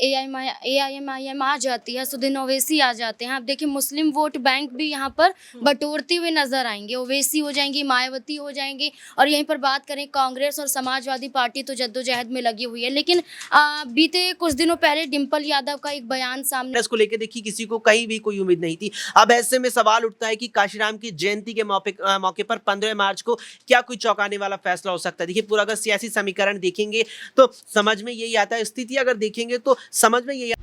AIMIM आ जाती है, सुदिन ओवैसी आ जाते हैं। आप देखिए मुस्लिम वोट बैंक भी यहाँ पर बटोरते हुए नजर आएंगे। ओवैसी हो जाएंगी, मायावती हो जाएंगे। और यहीं पर बात करें कांग्रेस और समाजवादी पार्टी तो जद्दोजहद में लगी हुई है। लेकिन बीते कुछ दिनों पहले डिम्पल यादव का एक बयान सामने इसको लेकर देखिए किसी को कहीं भी कोई उम्मीद नहीं थी। अब ऐसे में सवाल उठता है कि काशीराम की जयंती के मौके पर 15 मार्च को क्या कोई चौंकाने वाला फैसला हो सकता है। देखिए पूरा अगर सियासी समीकरण देखेंगे तो समझ में यही आता है, स्थिति अगर देखेंगे तो समझ में यही।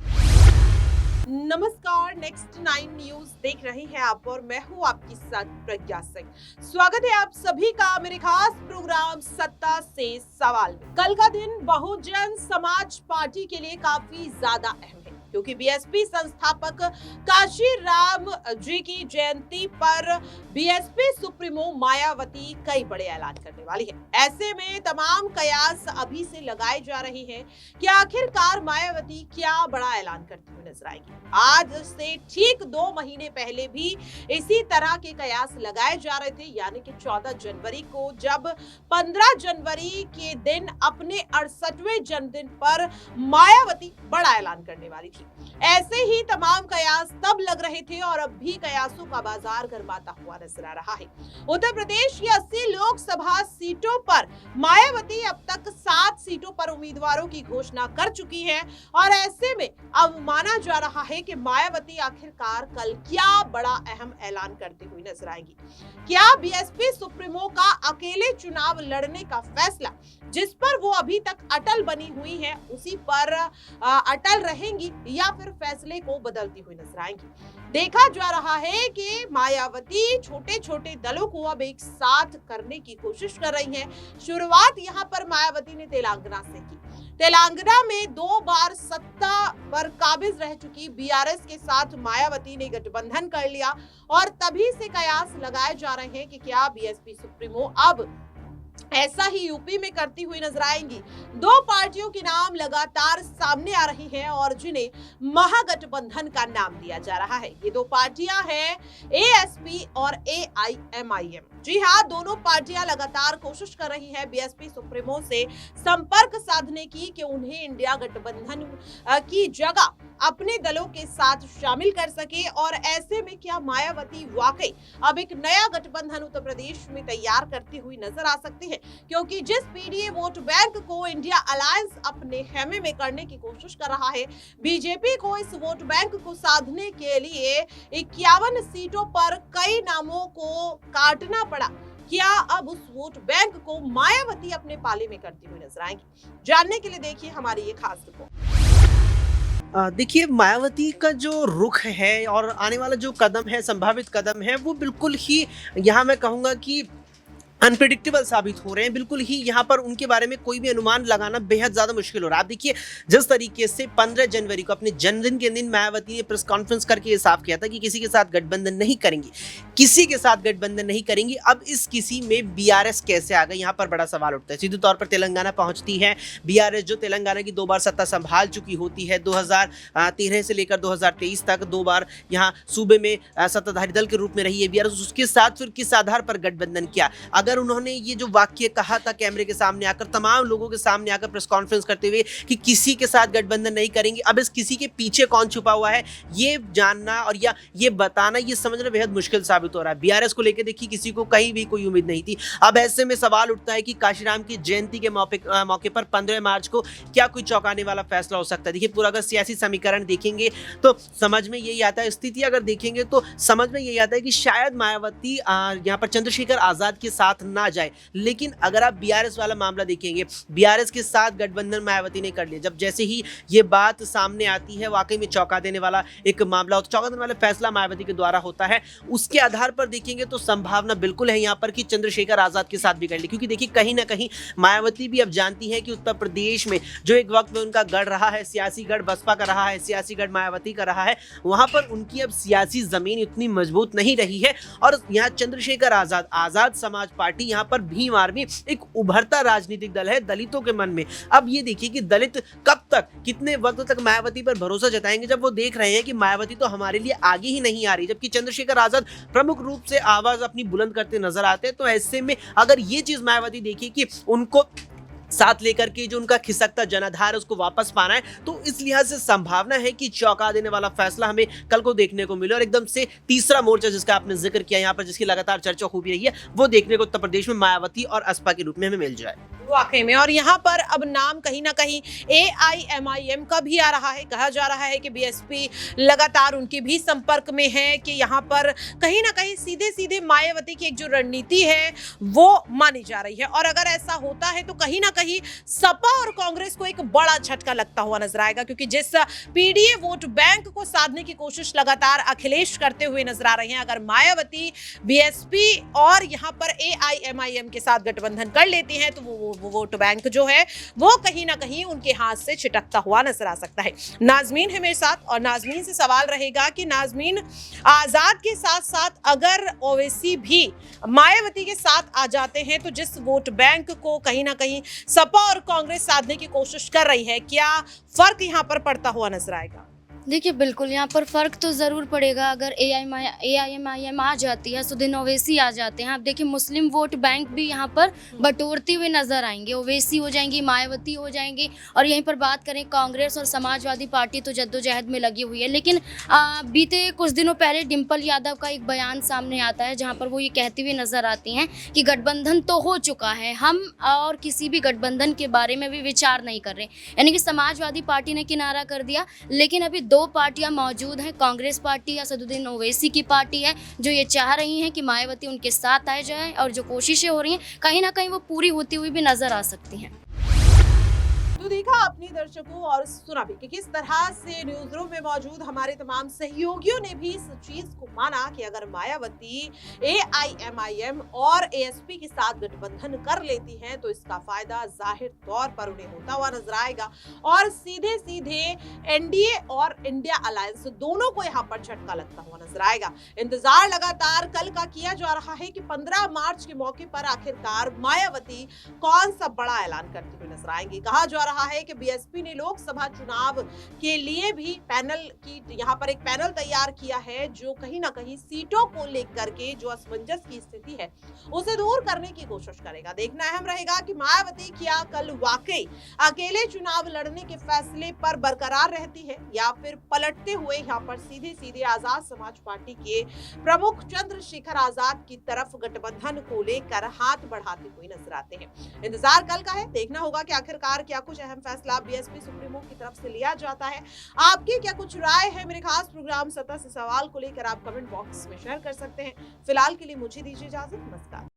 नमस्कार, नेक्स्ट 9 न्यूज देख रहे हैं आप और मैं हूं आपके साथ प्रज्ञा सिंह। स्वागत है आप सभी का मेरे खास प्रोग्राम सत्ता से सवाल में। कल का दिन बहुजन समाज पार्टी के लिए काफी ज्यादा अहम है क्योंकि बीएसपी संस्थापक काशीराम जी की जयंती पर बीएसपी सुप्रीमो मायावती कई बड़े ऐलान करने वाली है। ऐसे में तमाम कयास अभी से लगाए जा रहे हैं कि आखिरकार मायावती क्या बड़ा ऐलान करती हुई नजर आएगी। आज से ठीक 2 महीने पहले भी इसी तरह के कयास लगाए जा रहे थे, यानी कि 14 जनवरी को, जब 15 जनवरी के दिन अपने 68वें जन्मदिन पर मायावती बड़ा ऐलान करने वाली थी। ऐसे ही तमाम कयास तब लग रहे थे और अब भी कयासों का बाजार गर्माता हुआ नजर आ रहा है। उत्तर प्रदेश की 80 लोकसभा सीटों पर मायावती अब तक 7 सीटों पर उम्मीदवारों की घोषणा कर चुकी है और ऐसे में अब माना जा रहा है कि मायावती आखिरकार कल क्या बड़ा अहम ऐलान करते हुए नजर आएगी। क्या बीएसपी सुप्रीमो का अकेले चुनाव लड़ने का फैसला, जिस पर वो अभी तक अटल बनी हुई है, उसी पर अटल रहेंगी या फिर फैसले को बदलती हुई नजर आएंगी। देखा जा रहा है कि मायावती छोटे छोटे दलों को अब एक साथ करने की कोशिश कर रही हैं। शुरुआत यहां पर मायावती ने तेलंगाना से की। तेलंगाना में 2 बार सत्ता पर काबिज रह चुकी बीआरएस के साथ मायावती ने गठबंधन कर लिया और तभी से कयास लगाए जा रहे हैं कि क्या बीएसपी सुप्रीमो अब ऐसा ही यूपी में करती हुई नजर आएंगी। 2 पार्टियों के नाम लगातार सामने आ रही हैं और जिन्हें महागठबंधन का नाम दिया जा रहा है। ये 2 पार्टियां हैं एएसपी और एआईएमआईएम। जी हाँ, दोनों पार्टियां लगातार कोशिश कर रही हैं बीएसपी सुप्रीमो से संपर्क साधने की कि उन्हें इंडिया गठबंधन की जगह अपने दलों के साथ शामिल कर सके। और ऐसे में क्या मायावती वाकई अब एक नया गठबंधन उत्तर प्रदेश में तैयार करती हुई नजर आ सकती है, क्योंकि जिस पीडीए वोट बैंक को इंडिया अलायंस अपने खेमे में करने की कोशिश कर रहा है, बीजेपी को इस वोट बैंक को साधने के लिए 51 सीटों पर कई नामों को काटना पड़ा। क्या अब उस वोट बैंक को मायावती अपने पाले में करती हुई नजर आएंगी? जानने के लिए देखिए हमारी ये खास रिपोर्ट। देखिए मायावती का जो रुख है और आने वाला जो कदम है, संभावित कदम है, वो बिल्कुल ही यहाँ मैं कहूँगा कि अनप्रेडिक्टेबल साबित हो रहे हैं। बिल्कुल ही यहाँ पर उनके बारे में कोई भी अनुमान लगाना बेहद ज़्यादा मुश्किल हो रहा है। आप देखिए जिस तरीके से 15 जनवरी को अपने जन्मदिन के दिन मायावती ने प्रेस कॉन्फ्रेंस करके ये साफ किया था कि किसी के साथ गठबंधन नहीं करेंगी, किसी के साथ गठबंधन नहीं करेंगी। अब इस किसी में बीआरएस कैसे आ गई, यहाँ पर बड़ा सवाल उठता है। सीधे तौर पर तेलंगाना पहुंचती है बीआरएस, जो तेलंगाना की 2 बार सत्ता संभाल चुकी होती है। 2013 से लेकर 2023 तक 2 बार यहाँ सूबे में सत्ताधारी दल के रूप में रही है बीआरएस। उसके साथ फिर किस आधार पर गठबंधन किया? अगर उन्होंने ये जो वाक्य कहा था कैमरे के सामने आकर, तमाम लोगों के सामने आकर प्रेस कॉन्फ्रेंस करते हुए कि किसी के साथ गठबंधन नहीं करेंगे, अब इस किसी के पीछे कौन छुपा हुआ है ये जानना और या ये बताना, ये समझना बेहद मुश्किल साबित हो रहा है। बीआरएस को लेकर देखिए किसी को कहीं भी कोई उम्मीद नहीं थी। अब ऐसे में सवाल उठता है कि काशीराम की जयंती के मौके पर 15 मार्च को क्या कोई चौंकाने वाला फैसला हो सकता है। देखिए पूरा अगर सियासी समीकरण देखेंगे तो समझ में यही आता है, स्थिति अगर देखेंगे तो समझ में यही आता है कि शायद मायावती यहाँ पर चंद्रशेखर आजाद के साथ ना जाए। लेकिन अगर आप बीआरएस वाला मामला देखेंगे, बीआरएस के साथ गठबंधन मायावती ने कर लिया। जब जैसे ही ये बात सामने आती है, वाकई में चौंका देने वाला एक मामला होता है, चौंका देने वाला फैसला मायावती के द्वारा होता है। उसके आधार पर देखेंगे तो संभावना बिल्कुल है यहाँ पर कि चंद्रशेखर आजाद के साथ भी कर ले, क्योंकि देखिए कहीं ना कहीं मायावती भी अब जानती है कि उत्तर प्रदेश में जो एक वक्त में उनका गढ़ रहा है, सियासी गढ़ बसपा का रहा है, सियासी गढ़ मायावती का रहा है, वहां पर उनकी अब सियासी जमीन इतनी मजबूत नहीं रही है। और यहाँ चंद्रशेखर आजाद, आजाद समाज पार्टी, यहाँ पर भीम आर्मी एक उभरता राजनीतिक दल है दलितों के मन में। अब ये देखिए कि दलित कब तक, कितने वक्त तक मायावती पर भरोसा जताएंगे, जब वो देख रहे हैं कि मायावती तो हमारे लिए आगे ही नहीं आ रही, जबकि चंद्रशेखर आजाद प्रमुख रूप से आवाज अपनी बुलंद करते नजर आते हैं। तो ऐसे में अगर ये चीज मायावती देखी कि उनको साथ लेकर के जो उनका खिसकता जनाधार है उसको वापस पाना है। तो इस लिहाज से संभावना है कि चौंका देने वाला फैसला हमें कल को देखने को मिले और एकदम से तीसरा मोर्चा जिसका आपने जिक्र किया यहाँ पर, जिसकी लगातार चर्चा हो भी रही है, वो देखने को उत्तर प्रदेश में मायावती और असपा के रूप में हमें मिल जाए। वाकई में। और यहाँ पर अब नाम कहीं ना कहीं AIMIM का भी आ रहा है। कहा जा रहा है कि BSP लगातार उनके भी संपर्क में है कि यहाँ पर कहीं ना कहीं सीधे सीधे मायावती की एक जो रणनीति है वो मानी जा रही है। और अगर ऐसा होता है तो कहीं ना कहीं सपा और कांग्रेस को एक बड़ा झटका लगता हुआ नजर आएगा, क्योंकि जिस PDA वोट बैंक को साधने की कोशिश लगातार अखिलेश करते हुए नजर आ रहे हैं, अगर मायावती BSP और यहाँ पर AIMIM के साथ गठबंधन कर लेती हैं तो वो वोट बैंक जो है वो कहीं ना कहीं उनके हाथ से छिटकता हुआ नजर आ सकता है। नाजमीन है मेरे साथ और नाजमीन से सवाल रहेगा कि नाजमीन, आजाद के साथ साथ अगर ओवैसी भी मायावती के साथ आ जाते हैं तो जिस वोट बैंक को कहीं ना कहीं सपा और कांग्रेस साधने की कोशिश कर रही है, क्या फर्क यहाँ पर पड़ता हुआ नजर आएगा? देखिए बिल्कुल यहाँ पर फ़र्क तो ज़रूर पड़ेगा। अगर AIMIM आ जाती है, असदुद्दीन ओवैसी आ जाते हैं, आप देखिए मुस्लिम वोट बैंक भी यहाँ पर बटोरते हुए नज़र आएंगे। ओवैसी हो जाएंगी, मायावती हो जाएंगे। और यहीं पर बात करें कांग्रेस और समाजवादी पार्टी तो जद्दोजहद में लगी हुई है। लेकिन बीते कुछ दिनों पहले डिम्पल यादव का एक बयान सामने आता है जहाँ पर वो ये कहती हुई नज़र आती हैं कि गठबंधन तो हो चुका है, हम और किसी भी गठबंधन के बारे में भी विचार नहीं कर रहे। यानी कि समाजवादी पार्टी ने किनारा कर दिया, लेकिन अभी दो पार्टियां मौजूद हैं, कांग्रेस पार्टी या असदुद्दीन ओवैसी की पार्टी है, जो ये चाह रही हैं कि मायावती उनके साथ आ जाए। और जो कोशिशें हो रही हैं कहीं ना कहीं वो पूरी होती हुई भी नजर आ सकती हैं। तो देखा अपने दर्शकों और सुना भी कि किस तरह से न्यूज रूम में मौजूद हमारे तमाम सहयोगियों ने भी इस चीज को माना कि अगर मायावती AIMIM और ASP के साथ गठबंधन कर लेती हैं तो इसका फायदा जाहिर तौर पर उन्हें होता हुआ नजर आएगा और सीधे सीधे NDA और इंडिया अलायंस दोनों को यहाँ पर झटका लगता हुआ नजर आएगा। इंतजार लगातार कल का किया जा रहा है कि 15 मार्च के मौके पर आखिरकार मायावती कौन सा बड़ा ऐलान करती हुई नजर आएंगी। कहा जा रहा है कि BSP ने लोकसभा चुनाव के लिए भी पैनल की यहाँ पर एक पैनल तैयार किया है जो कहीं ना कहीं सीटों को लेकर के जो असमंजस की स्थिति है उसे दूर करने की कोशिश करेगा। देखना अहम रहेगा कि मायावती क्या कल वाकई अकेले चुनाव लड़ने के फैसले पर बरकरार रहती है या फिर पलटते हुए यहाँ पर सीधे सीधे आजाद समाज पार्टी के प्रमुख चंद्रशेखर आजाद की तरफ गठबंधन को लेकर हाथ बढ़ाते हुए नजर आते हैं। इंतजार कल का है, देखना होगा कि आखिरकार क्या कुछ अहम फैसला BSP सुप्रीमो की तरफ से लिया जाता है। आपकी क्या कुछ राय है मेरे खास प्रोग्राम 17 से सवाल को लेकर आप कमेंट बॉक्स में शेयर कर सकते हैं। फिलहाल के लिए मुझे दीजिए इजाजत, नमस्कार।